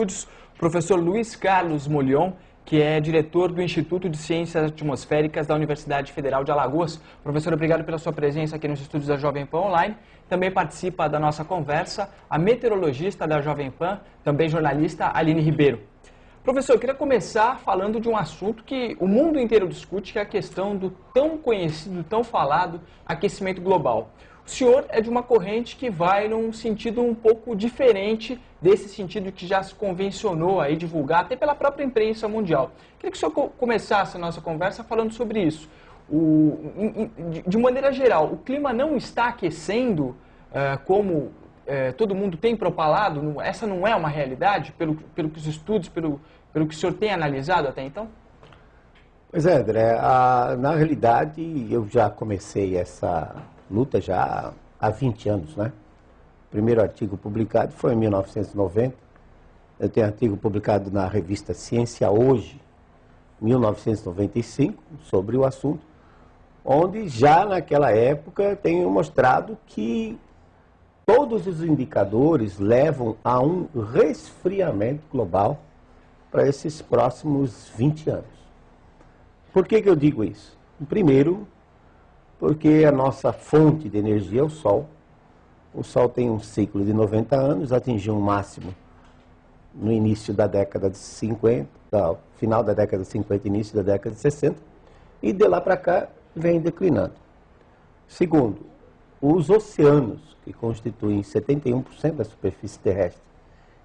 Estúdios, o professor Luiz Carlos Molion, que é diretor do Instituto de Ciências Atmosféricas da Universidade Federal de Alagoas. Professor, obrigado pela sua presença aqui nos estúdios da Jovem Pan Online. Também participa da nossa conversa a meteorologista da Jovem Pan, também jornalista, Aline Ribeiro. Professor, eu queria começar falando de um assunto que o mundo inteiro discute, que é a questão do tão conhecido, tão falado aquecimento global. O senhor é de uma corrente que vai num sentido um pouco diferente desse sentido que já se convencionou aí divulgar, até pela própria imprensa mundial. Queria que o senhor começasse a nossa conversa falando sobre isso. De maneira geral, o clima não está aquecendo como todo mundo tem propalado? Essa não é uma realidade, pelo que os estudos, pelo que o senhor tem analisado até então? Pois é, André, na realidade eu já comecei essa luta já há 20 anos, né? O primeiro artigo publicado foi em 1990. Eu tenho artigo publicado na revista Ciência Hoje, 1995, sobre o assunto, onde já naquela época tenho mostrado que todos os indicadores levam a um resfriamento global para esses próximos 20 anos. Por que eu digo isso? Primeiro, porque a nossa fonte de energia é o Sol. O Sol tem um ciclo de 90 anos, atingiu um máximo no início da década de 50, final da década de 50, início da década de 60, e de lá para cá vem declinando. Segundo, os oceanos, que constituem 71% da superfície terrestre,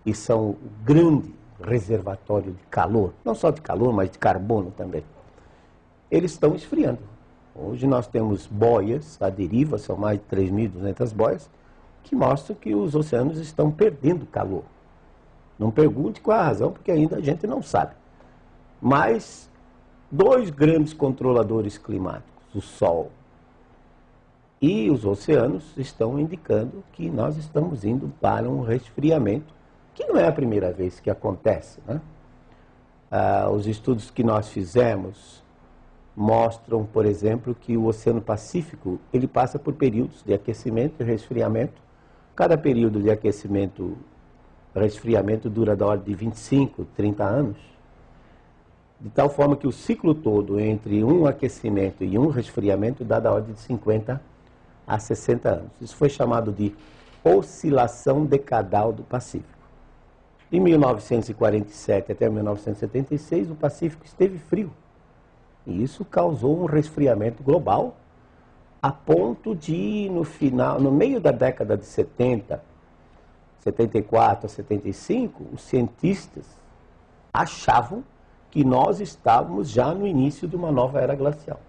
e são o grande reservatório de calor, não só de calor, mas de carbono também, eles estão esfriando. Hoje nós temos boias à deriva, são mais de 3.200 boias, que mostram que os oceanos estão perdendo calor. Não pergunte qual a razão, porque ainda a gente não sabe. Mas dois grandes controladores climáticos, o Sol e os oceanos, estão indicando que nós estamos indo para um resfriamento, que não é a primeira vez que acontece, né? Os estudos que nós fizemos mostram, por exemplo, que o Oceano Pacífico ele passa por períodos de aquecimento e resfriamento. Cada período de aquecimento e resfriamento dura da ordem de 25, 30 anos, de tal forma que o ciclo todo entre um aquecimento e um resfriamento dá da ordem de 50 a 60 anos. Isso foi chamado de oscilação decadal do Pacífico. De 1947 até 1976, o Pacífico esteve frio. E isso causou um resfriamento global, a ponto de, no meio da década de 70, 74 a 75, os cientistas achavam que nós estávamos já no início de uma nova era glacial.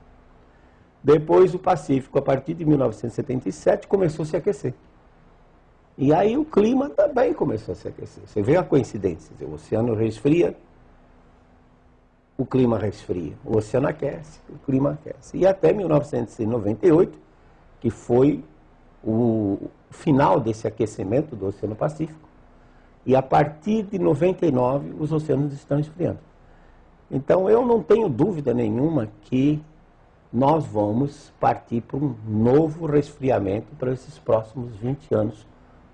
Depois o Pacífico, a partir de 1977, começou a se aquecer. E aí o clima também começou a se aquecer. Você vê a coincidência, o oceano resfria, o clima resfria, o oceano aquece, o clima aquece. E até 1998, que foi o final desse aquecimento do Oceano Pacífico, e a partir de 99 os oceanos estão esfriando. Então eu não tenho dúvida nenhuma que nós vamos partir para um novo resfriamento para esses próximos 20 anos.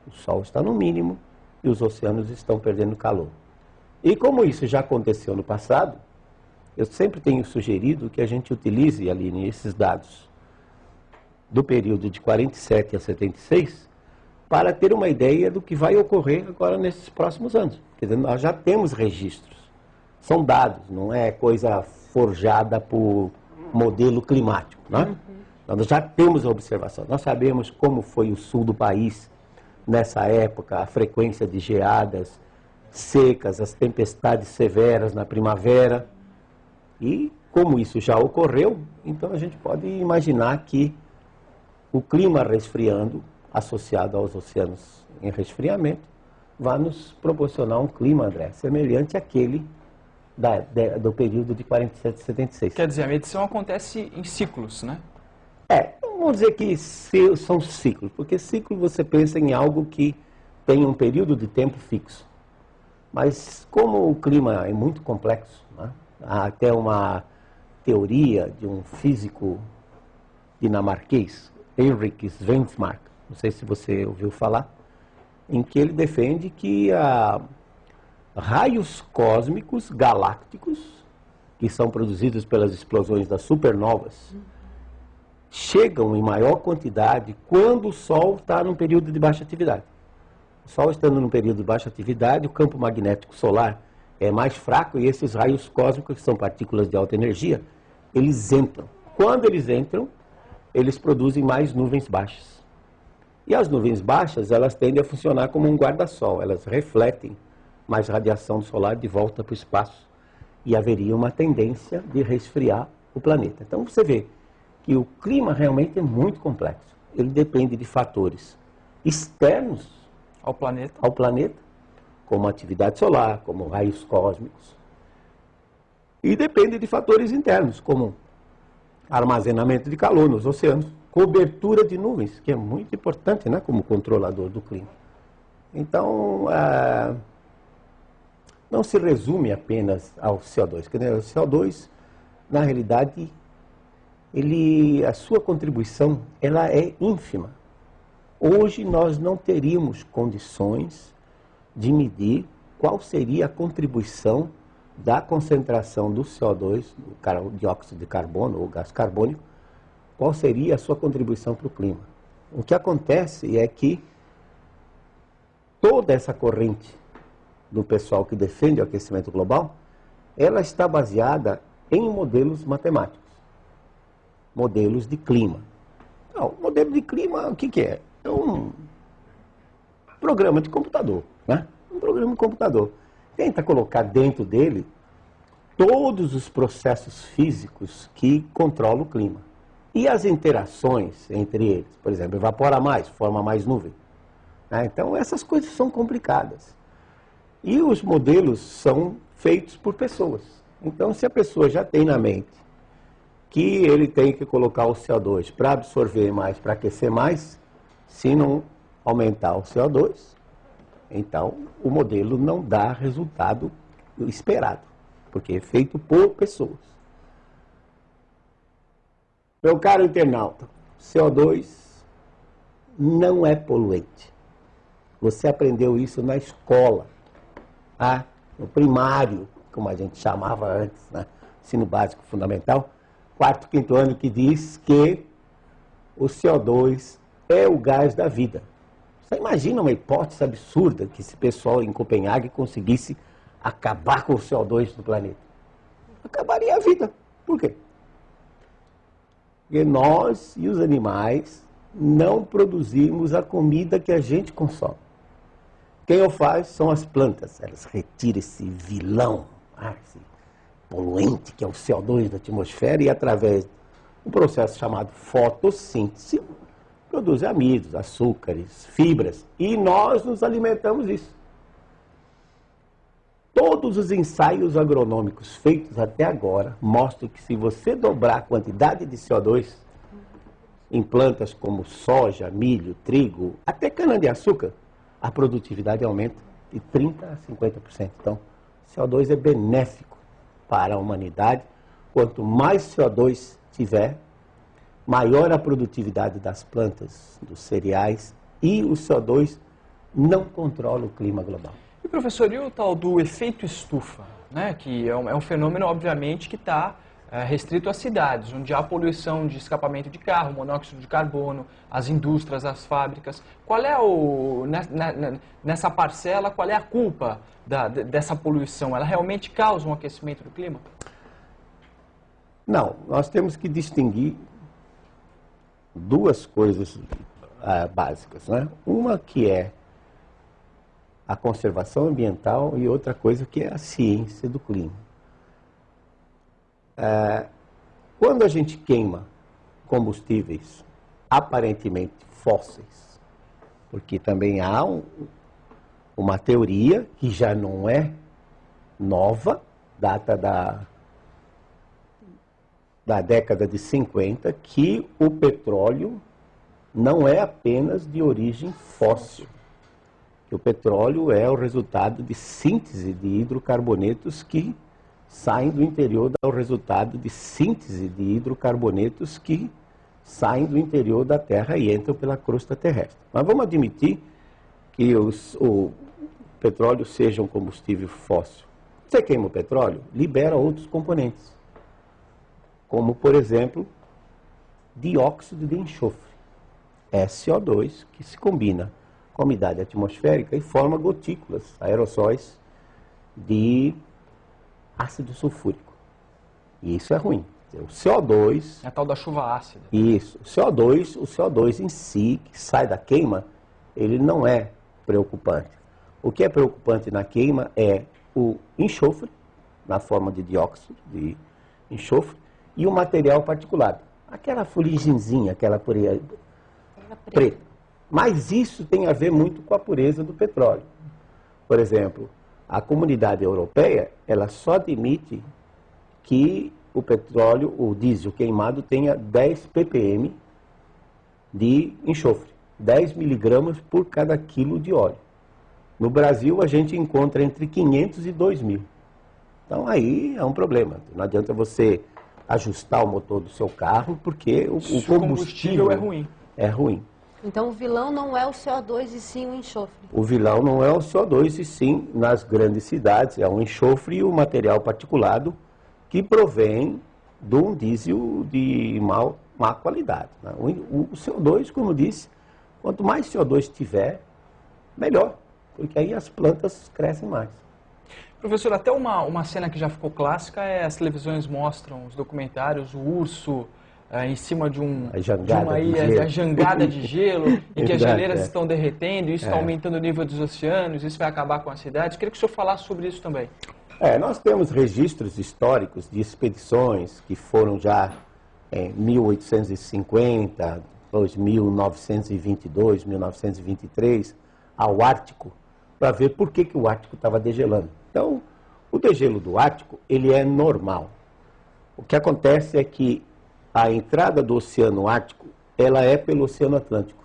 O Sol está no mínimo e os oceanos estão perdendo calor. E como isso já aconteceu no passado, eu sempre tenho sugerido que a gente utilize, Aline, esses dados do período de 47 a 76 para ter uma ideia do que vai ocorrer agora nesses próximos anos. Quer dizer, nós já temos registros, são dados, não é coisa forjada por modelo climático, né? Nós já temos a observação, nós sabemos como foi o sul do país nessa época, a frequência de geadas secas, as tempestades severas na primavera. E como isso já ocorreu, então a gente pode imaginar que o clima resfriando, associado aos oceanos em resfriamento, vai nos proporcionar um clima, André, semelhante àquele do período de 47 a 76. Quer dizer, a medição acontece em ciclos, né? Vamos dizer que são ciclos, porque ciclo você pensa em algo que tem um período de tempo fixo. Mas como o clima é muito complexo, né? Há até uma teoria de um físico dinamarquês, Henrik Svensmark, não sei se você ouviu falar, em que ele defende que raios cósmicos galácticos, que são produzidos pelas explosões das supernovas, chegam em maior quantidade quando o Sol está num período de baixa atividade. O Sol estando num período de baixa atividade, o campo magnético solar é mais fraco e esses raios cósmicos, que são partículas de alta energia, eles entram. Quando eles entram, eles produzem mais nuvens baixas. E as nuvens baixas, elas tendem a funcionar como um guarda-sol, elas refletem mais radiação solar de volta para o espaço e haveria uma tendência de resfriar o planeta. Então você vê que o clima realmente é muito complexo. Ele depende de fatores externos ao planeta, como a atividade solar, como raios cósmicos. E depende de fatores internos, como armazenamento de calor nos oceanos, cobertura de nuvens, que é muito importante, né, como controlador do clima. Então, não se resume apenas ao CO2. O CO2, na realidade, a sua contribuição ela é ínfima. Hoje nós não teríamos condições de medir qual seria a contribuição da concentração do CO2, do dióxido de carbono ou gás carbônico, qual seria a sua contribuição para o clima. O que acontece é que toda essa corrente do pessoal que defende o aquecimento global, ela está baseada em modelos matemáticos, modelos de clima. Não, o modelo de clima, o que é? É um programa de computador, né? Um programa de computador. Tenta colocar dentro dele todos os processos físicos que controlam o clima. E as interações entre eles, por exemplo, evapora mais, forma mais nuvem. Então essas coisas são complicadas. E os modelos são feitos por pessoas. Então se a pessoa já tem na mente que ele tem que colocar o CO2 para absorver mais, para aquecer mais, se não aumentar o CO2, então o modelo não dá resultado esperado, porque é feito por pessoas. Meu caro internauta, CO2 não é poluente. Você aprendeu isso na escola, no primário, como a gente chamava antes, né? Ensino básico fundamental, 4º, 5º ano, que diz que o CO2 é o gás da vida. Você imagina uma hipótese absurda que esse pessoal em Copenhague conseguisse acabar com o CO2 do planeta? Acabaria a vida. Por quê? Porque nós e os animais não produzimos a comida que a gente consome. Quem o faz são as plantas. Elas retiram esse vilão, esse poluente que é o CO2 da atmosfera e através de um processo chamado fotossíntese, produzem amidos, açúcares, fibras, e nós nos alimentamos disso. Todos os ensaios agronômicos feitos até agora mostram que se você dobrar a quantidade de CO2 em plantas como soja, milho, trigo, até cana-de-açúcar, a produtividade aumenta de 30% a 50%. Então, CO2 é benéfico para a humanidade. Quanto mais CO2 tiver, maior a produtividade das plantas, dos cereais, e o CO2 não controla o clima global. E professor, e o tal do efeito estufa, né? Que é um fenômeno, obviamente, que está restrito às cidades, onde há poluição de escapamento de carro, monóxido de carbono, as indústrias, as fábricas. Qual é nessa parcela, qual é a culpa dessa poluição? Ela realmente causa um aquecimento do clima? Não, nós temos que distinguir duas coisas básicas, né? Uma que é a conservação ambiental e outra coisa que é a ciência do clima. Quando a gente queima combustíveis aparentemente fósseis, porque também há uma teoria que já não é nova, data da década de 50, que o petróleo não é apenas de origem fóssil. Que o petróleo é o resultado de síntese de hidrocarbonetos que saem do interior, o resultado de síntese de hidrocarbonetos que saem do interior da Terra e entram pela crosta terrestre. Mas vamos admitir que petróleo seja um combustível fóssil. Você queima o petróleo, libera outros componentes, como, por exemplo, dióxido de enxofre, SO2, que se combina com a umidade atmosférica e forma gotículas, aerossóis de ácido sulfúrico. E isso é ruim. O CO2... É a tal da chuva ácida. Isso. O CO2 em si, que sai da queima, ele não é preocupante. O que é preocupante na queima é o enxofre, na forma de dióxido de enxofre, e o material particulado. Aquela fuliginzinha, aquela pureza preta. Mas isso tem a ver muito com a pureza do petróleo. Por exemplo, a comunidade europeia, ela só admite que o petróleo, o diesel queimado, tenha 10 ppm de enxofre, 10 miligramas por cada quilo de óleo. No Brasil, a gente encontra entre 500 e 2.000. Então, aí é um problema. Não adianta você ajustar o motor do seu carro, porque o combustível é ruim. É ruim. Então, o vilão não é o CO2 e sim o enxofre. O vilão não é o CO2 e sim, nas grandes cidades, é o enxofre e o material particulado que provém de um diesel de má qualidade, né? O CO2, como disse, quanto mais CO2 tiver, melhor, porque aí as plantas crescem mais. Professor, até uma cena que já ficou clássica é as televisões mostram os documentários, o urso em cima de uma jangada de gelo, em que as geleiras estão derretendo, isso está aumentando o nível dos oceanos, isso vai acabar com a cidade. Queria que o senhor falasse sobre isso também. Nós temos registros históricos de expedições que foram já em 1850, 1922, 1923, ao Ártico, para ver por que o Ártico estava degelando. Então, o degelo do Ártico, ele é normal. O que acontece é que a entrada do Oceano Ártico, ela é pelo Oceano Atlântico.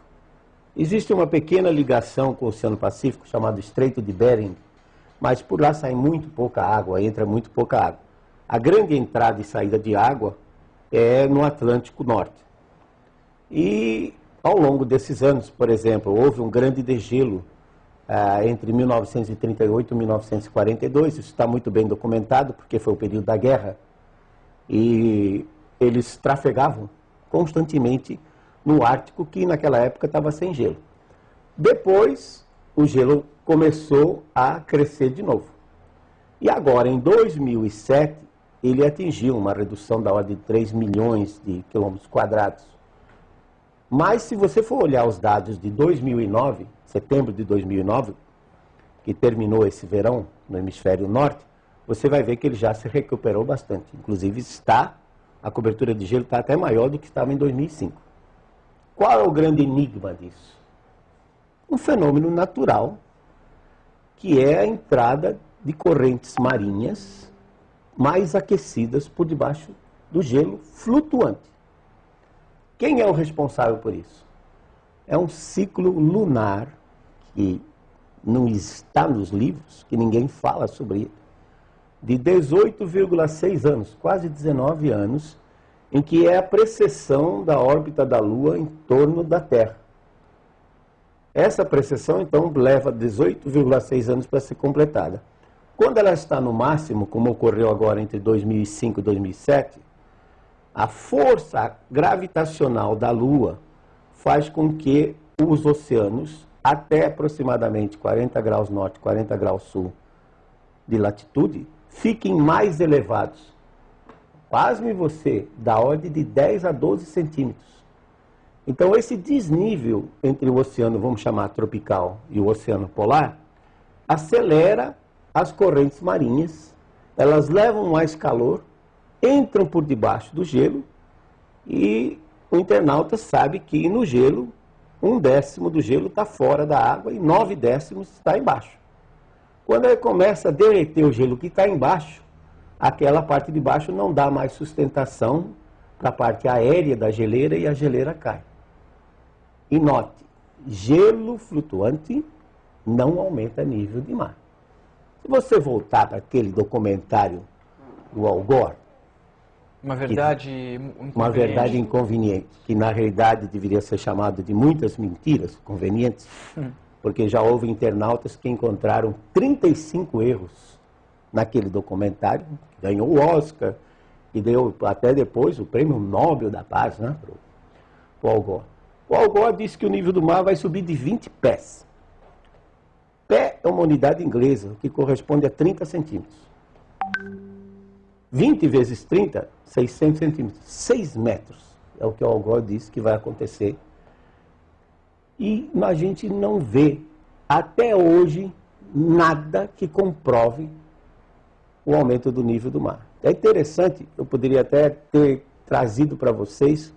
Existe uma pequena ligação com o Oceano Pacífico, chamado Estreito de Bering, mas por lá sai muito pouca água, entra muito pouca água. A grande entrada e saída de água é no Atlântico Norte. E ao longo desses anos, por exemplo, houve um grande degelo entre 1938 e 1942, isso está muito bem documentado, porque foi o período da guerra, e eles trafegavam constantemente no Ártico, que naquela época estava sem gelo. Depois, o gelo começou a crescer de novo. E agora, em 2007, ele atingiu uma redução da ordem de 3 milhões de quilômetros quadrados. Mas, se você for olhar os dados de 2009, setembro de 2009, que terminou esse verão no hemisfério norte, você vai ver que ele já se recuperou bastante. Inclusive, a cobertura de gelo está até maior do que estava em 2005. Qual é o grande enigma disso? Um fenômeno natural, que é a entrada de correntes marinhas mais aquecidas por debaixo do gelo flutuante. Quem é o responsável por isso? É um ciclo lunar que não está nos livros, que ninguém fala sobre ele, de 18,6 anos, quase 19 anos, em que é a precessão da órbita da Lua em torno da Terra. Essa precessão, então, leva 18,6 anos para ser completada. Quando ela está no máximo, como ocorreu agora entre 2005 e 2007, a força gravitacional da Lua faz com que os oceanos, até aproximadamente 40 graus norte, 40 graus sul de latitude, fiquem mais elevados. Pasme você, da ordem de 10 a 12 centímetros. Então, esse desnível entre o oceano, vamos chamar tropical, e o oceano polar, acelera as correntes marinhas, elas levam mais calor, entram por debaixo do gelo, e o internauta sabe que no gelo, 1/10 do gelo está fora da água e 9/10 está embaixo. Quando ele começa a derreter o gelo que está embaixo, aquela parte de baixo não dá mais sustentação para a parte aérea da geleira e a geleira cai. E note, gelo flutuante não aumenta nível de mar. Se você voltar para aquele documentário do Al Gore, uma verdade inconveniente. Uma verdade inconveniente, que na realidade deveria ser chamado de muitas mentiras convenientes, porque já houve internautas que encontraram 35 erros naquele documentário, que ganhou o Oscar, e deu até depois o prêmio Nobel da Paz, né, para o Al Gore. O Al Gore disse que o nível do mar vai subir de 20 pés. Pé é uma unidade inglesa, que corresponde a 30 centímetros. 20 vezes 30, 600 centímetros. 6 metros é o que o Al Gore disse que vai acontecer. E a gente não vê, até hoje, nada que comprove o aumento do nível do mar. É interessante, eu poderia até ter trazido para vocês,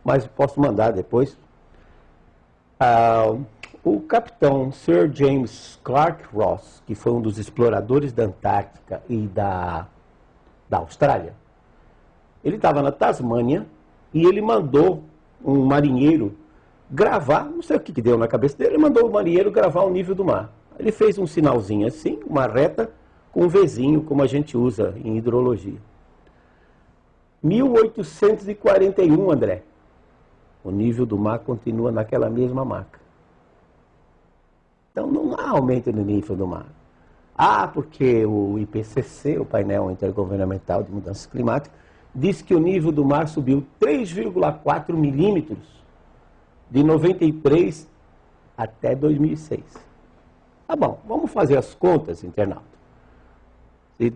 mas posso mandar depois. O capitão Sir James Clark Ross, que foi um dos exploradores da Antártica e da Austrália, ele estava na Tasmânia e ele mandou um marinheiro gravar, não sei o que deu na cabeça dele, ele mandou o marinheiro gravar o nível do mar. Ele fez um sinalzinho assim, uma reta, com um Vzinho, como a gente usa em hidrologia. 1841, André. O nível do mar continua naquela mesma marca. Então não há aumento no nível do mar. Porque o IPCC, o Painel Intergovernamental de Mudanças Climáticas, diz que o nível do mar subiu 3,4 milímetros de 93 até 2006. Tá bom, vamos fazer as contas, internauta. De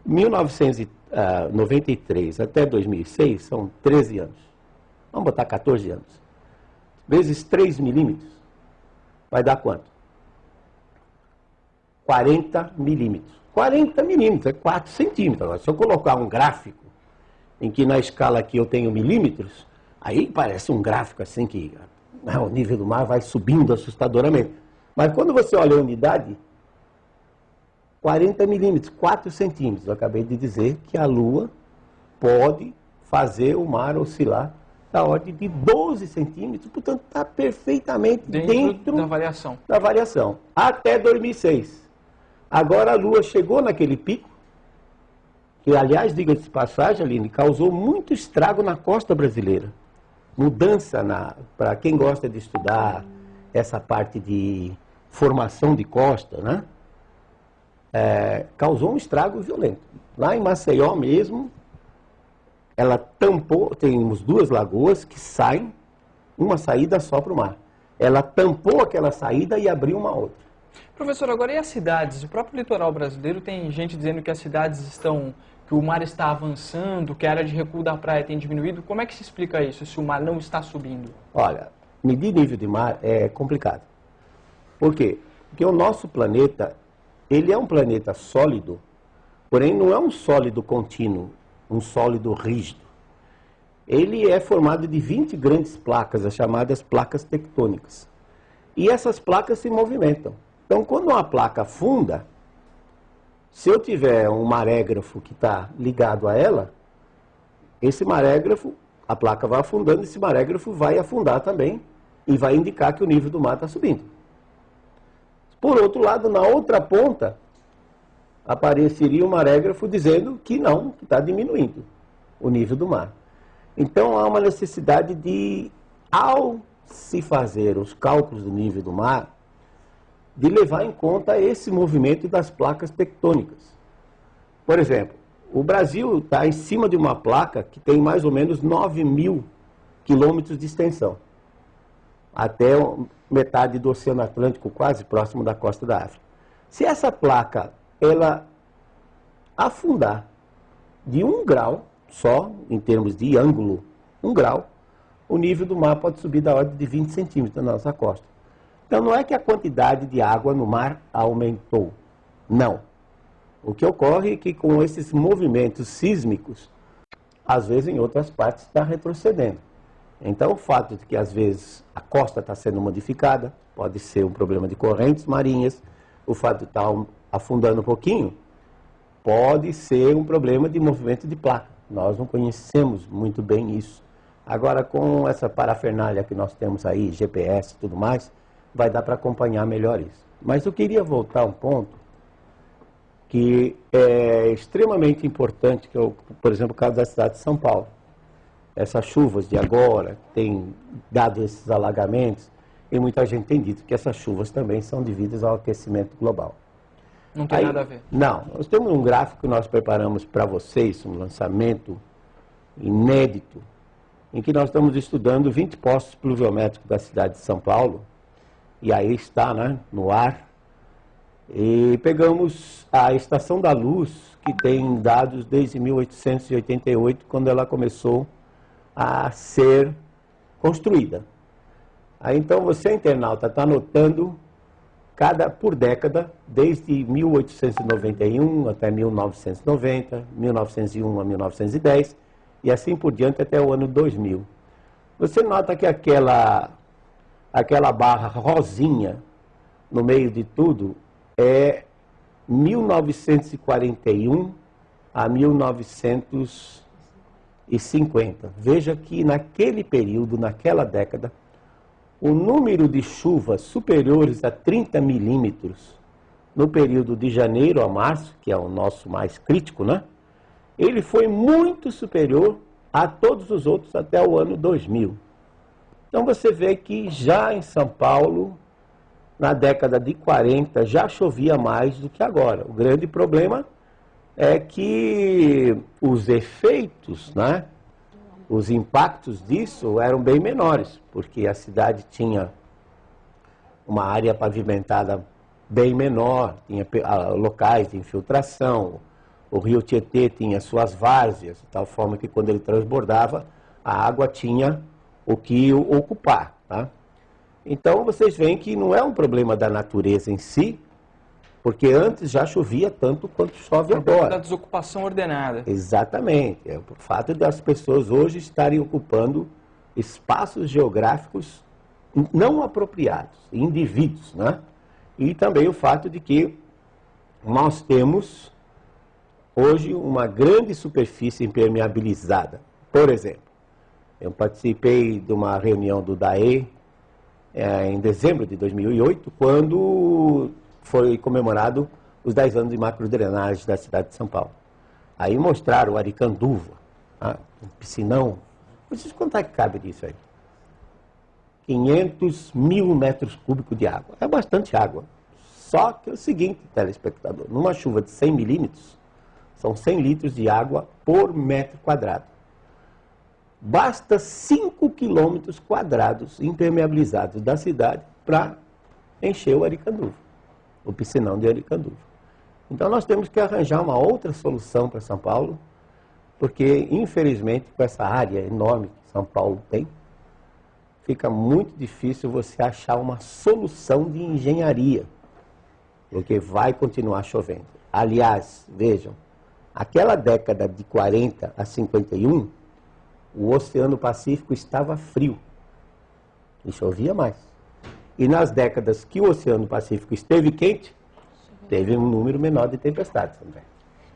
1993 até 2006 são 13 anos. Vamos botar 14 anos. Vezes 3 milímetros, vai dar quanto? 40 milímetros. 40 milímetros, é 4 centímetros. Agora, se eu colocar um gráfico em que na escala aqui eu tenho milímetros, aí parece um gráfico assim que o nível do mar vai subindo assustadoramente. Mas quando você olha a unidade, 40 milímetros, 4 centímetros. Eu acabei de dizer que a Lua pode fazer o mar oscilar da ordem de 12 centímetros, portanto está perfeitamente dentro da variação. Até 2006. Agora a Lua chegou naquele pico, que aliás, diga-se de passagem, Aline, causou muito estrago na costa brasileira. Mudança, para quem gosta de estudar essa parte de formação de costa, né? Causou um estrago violento. Lá em Maceió mesmo, ela tampou, temos 2 lagoas que saem, uma saída só para o mar. Ela tampou aquela saída e abriu uma outra. Professor, agora e as cidades? O próprio litoral brasileiro tem gente dizendo que as cidades que o mar está avançando, que a área de recuo da praia tem diminuído. Como é que se explica isso, se o mar não está subindo? Olha, medir nível de mar é complicado. Por quê? Porque o nosso planeta, ele é um planeta sólido, porém não é um sólido contínuo, um sólido rígido. Ele é formado de 20 grandes placas, as chamadas placas tectônicas. E essas placas se movimentam. Então, quando uma placa afunda, se eu tiver um marégrafo que está ligado a ela, esse marégrafo, a placa vai afundando, esse marégrafo vai afundar também e vai indicar que o nível do mar está subindo. Por outro lado, na outra ponta, apareceria um marégrafo dizendo que não, que está diminuindo o nível do mar. Então, há uma necessidade de, ao se fazer os cálculos do nível do mar, de levar em conta esse movimento das placas tectônicas. Por exemplo, o Brasil está em cima de uma placa que tem mais ou menos 9.000 quilômetros de extensão, até metade do Oceano Atlântico, quase próximo da costa da África. Se essa placa ela afundar de 1 grau, só em termos de ângulo, 1 grau, o nível do mar pode subir da ordem de 20 centímetros na nossa costa. Então não é que a quantidade de água no mar aumentou, não. O que ocorre é que com esses movimentos sísmicos, às vezes em outras partes está retrocedendo. Então o fato de que às vezes a costa está sendo modificada, pode ser um problema de correntes marinhas, o fato de estar afundando um pouquinho, pode ser um problema de movimento de placa. Nós não conhecemos muito bem isso. Agora, com essa parafernália que nós temos aí, GPS e tudo mais, vai dar para acompanhar melhor isso. Mas eu queria voltar a um ponto que é extremamente importante, que é, por exemplo, o caso da cidade de São Paulo. Essas chuvas de agora, que têm dado esses alagamentos, e muita gente tem dito que essas chuvas também são devidas ao aquecimento global. Não tem nada a ver. Não, nós temos um gráfico que nós preparamos para vocês, um lançamento inédito, em que nós estamos estudando 20 postos pluviométricos da cidade de São Paulo, e aí está, né, no ar, e pegamos a Estação da Luz, que tem dados desde 1888, quando ela começou a ser construída. Aí então você, internauta, está anotando por década, desde 1891 até 1990, 1901 a 1910, e assim por diante até o ano 2000. Você nota que aquela barra rosinha no meio de tudo é 1941 a 1950. Veja que naquele período, naquela década, o número de chuvas superiores a 30 milímetros no período de janeiro a março, que é o nosso mais crítico, né? Ele foi muito superior a todos os outros até o ano 2000. Então você vê que já em São Paulo, na década de 40, já chovia mais do que agora. O grande problema é que os efeitos, né, os impactos disso eram bem menores, porque a cidade tinha uma área pavimentada bem menor, tinha locais de infiltração, o rio Tietê tinha suas várzeas, de tal forma que quando ele transbordava, a água tinha o que ocupar, tá? Então vocês veem que não é um problema da natureza em si, porque antes já chovia tanto quanto chove agora. Da desocupação ordenada. Exatamente. É o fato das pessoas hoje estarem ocupando espaços geográficos não apropriados, indivíduos, né? E também o fato de que nós temos hoje uma grande superfície impermeabilizada. Por exemplo, eu participei de uma reunião do DAE em dezembro de 2008, quando foi comemorado os 10 anos de macrodrenagem da cidade de São Paulo. Aí mostraram o Aricanduva, um piscinão. Vocês quanto é que cabe disso aí? 500 mil metros cúbicos de água. É bastante água. Só que é o seguinte, telespectador, numa chuva de 100 milímetros, são 100 litros de água por metro quadrado. Basta 5 quilômetros quadrados impermeabilizados da cidade para encher o Aricanduva, o piscinão de Aricanduva. Então nós temos que arranjar uma outra solução para São Paulo, porque infelizmente com essa área enorme que São Paulo tem, fica muito difícil você achar uma solução de engenharia, porque vai continuar chovendo. Aliás, vejam, aquela década de 40 a 51, o Oceano Pacífico estava frio e chovia mais. E nas décadas que o Oceano Pacífico esteve quente, teve um número menor de tempestades também.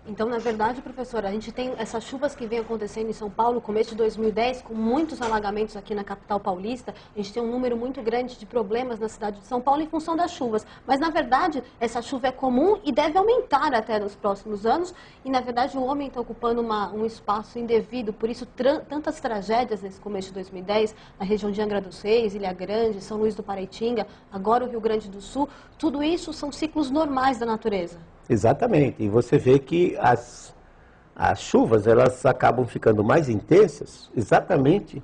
Então, na verdade, professora, a gente tem essas chuvas que vem acontecendo em São Paulo, começo de 2010, com muitos alagamentos aqui na capital paulista. A gente tem um número muito grande de problemas na cidade de São Paulo em função das chuvas. Mas, na verdade, essa chuva é comum e deve aumentar até nos próximos anos. E, na verdade, o homem está ocupando um espaço indevido. Por isso, tantas tragédias nesse começo de 2010, na região de Angra dos Reis, Ilha Grande, São Luís do Paraitinga, agora o Rio Grande do Sul. Tudo isso são ciclos normais da natureza. Exatamente, e você vê que as chuvas elas acabam ficando mais intensas exatamente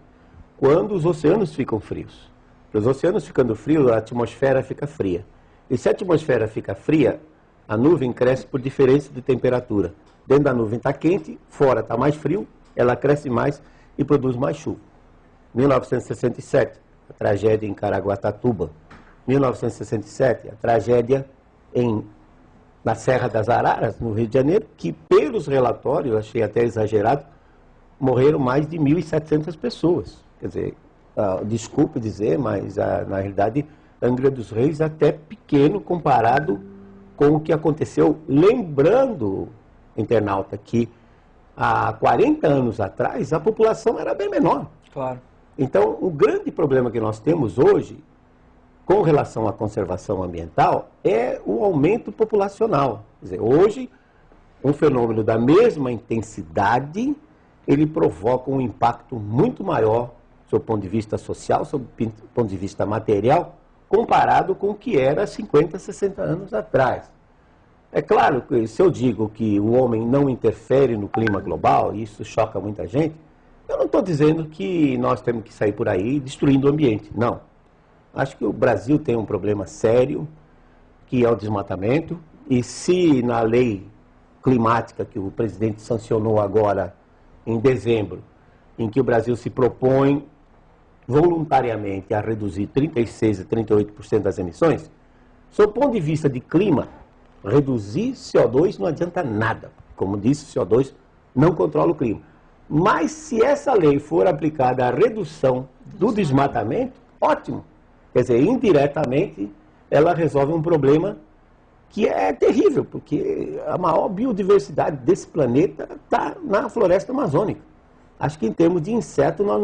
quando os oceanos ficam frios. Porque os oceanos ficando frios, a atmosfera fica fria. E se a atmosfera fica fria, a nuvem cresce por diferença de temperatura. Dentro da nuvem está quente, fora está mais frio, ela cresce mais e produz mais chuva. 1967, a tragédia em Caraguatatuba. 1967, a tragédia na Serra das Araras, no Rio de Janeiro, que pelos relatórios, eu achei até exagerado, morreram mais de 1.700 pessoas. Quer dizer, desculpe dizer, mas na realidade, Angra dos Reis até pequeno comparado com o que aconteceu, lembrando, internauta, que há 40 anos atrás a população era bem menor. Claro. Então, o grande problema que nós temos hoje com relação à conservação ambiental, é o aumento populacional. Quer dizer, hoje, um fenômeno da mesma intensidade, ele provoca um impacto muito maior sob o ponto de vista social, sob o ponto de vista material, comparado com o que era 50, 60 anos atrás. É claro que se eu digo que o homem não interfere no clima global, e isso choca muita gente, eu não estou dizendo que nós temos que sair por aí destruindo o ambiente, não. Acho que o Brasil tem um problema sério, que é o desmatamento, e se na lei climática que o presidente sancionou agora em dezembro, em que o Brasil se propõe voluntariamente a reduzir 36% a 38% das emissões, sob o ponto de vista de clima, reduzir CO2 não adianta nada. Como disse, o CO2 não controla o clima. Mas se essa lei for aplicada à redução do desmatamento, ótimo. Quer dizer, indiretamente, ela resolve um problema que é terrível, porque a maior biodiversidade desse planeta está na floresta amazônica. Acho que em termos de inseto nós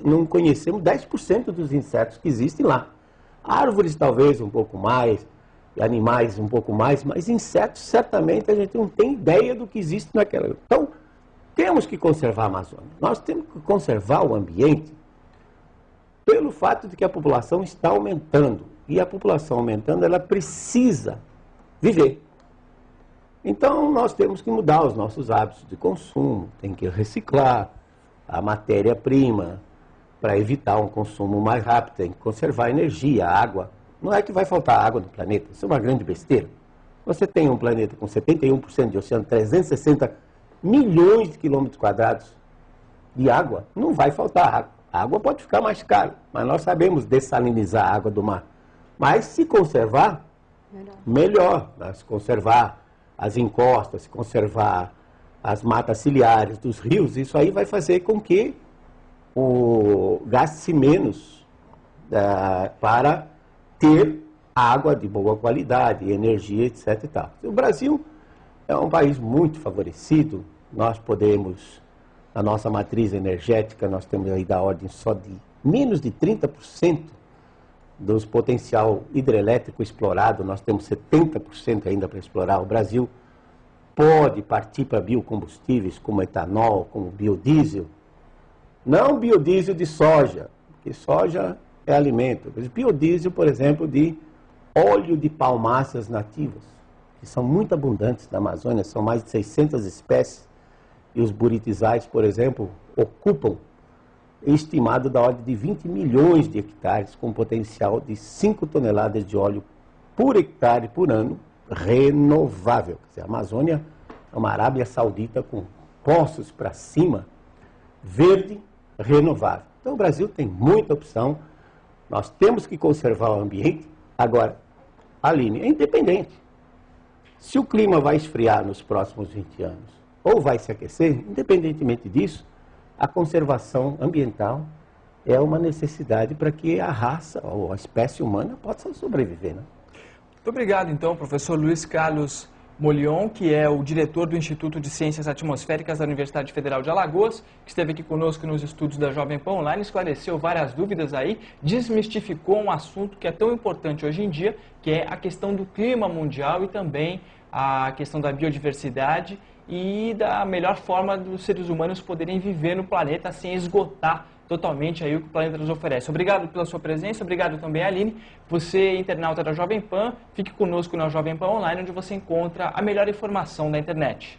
não conhecemos 10% dos insetos que existem lá. Árvores talvez um pouco mais, animais um pouco mais, mas insetos certamente a gente não tem ideia do que existe naquela. Então, temos que conservar a Amazônia. Nós temos que conservar o ambiente pelo fato de que a população está aumentando. E a população aumentando, ela precisa viver. Então, nós temos que mudar os nossos hábitos de consumo, tem que reciclar a matéria-prima para evitar um consumo mais rápido, tem que conservar energia, água. Não é que vai faltar água no planeta, isso é uma grande besteira. Você tem um planeta com 71% de oceano, 360 milhões de quilômetros quadrados de água, não vai faltar água. A água pode ficar mais cara, mas nós sabemos dessalinizar a água do mar. Mas se conservar, melhor. Se conservar as encostas, se conservar as matas ciliares dos rios, isso aí vai fazer com que gaste-se menos para ter água de boa qualidade, energia, etc. e tal. O Brasil é um país muito favorecido, nós podemos, na nossa matriz energética, nós temos aí da ordem só de menos de 30% dos potencial hidrelétrico explorado, nós temos 70% ainda para explorar. O Brasil pode partir para biocombustíveis como etanol, como biodiesel. Não biodiesel de soja, porque soja é alimento. Mas biodiesel, por exemplo, de óleo de palmáceas nativas, que são muito abundantes na Amazônia, são mais de 600 espécies. E os buritizais, por exemplo, ocupam estimado da ordem de 20 milhões de hectares, com potencial de 5 toneladas de óleo por hectare por ano, renovável. Quer dizer, a Amazônia é uma Arábia Saudita com poços para cima, verde, renovável. Então o Brasil tem muita opção, nós temos que conservar o ambiente. Agora, Aline, é independente. Se o clima vai esfriar nos próximos 20 anos, ou vai se aquecer, independentemente disso, a conservação ambiental é uma necessidade para que a raça ou a espécie humana possa sobreviver, né? Muito obrigado, então, professor Luiz Carlos Molion, que é o diretor do Instituto de Ciências Atmosféricas da Universidade Federal de Alagoas, que esteve aqui conosco nos estúdios da Jovem Pan Online, esclareceu várias dúvidas aí, desmistificou um assunto que é tão importante hoje em dia, que é a questão do clima mundial e também a questão da biodiversidade e da melhor forma dos seres humanos poderem viver no planeta sem esgotar totalmente aí o que o planeta nos oferece. Obrigado pela sua presença, obrigado também, Aline. Você, internauta da Jovem Pan, fique conosco na Jovem Pan Online, onde você encontra a melhor informação da internet.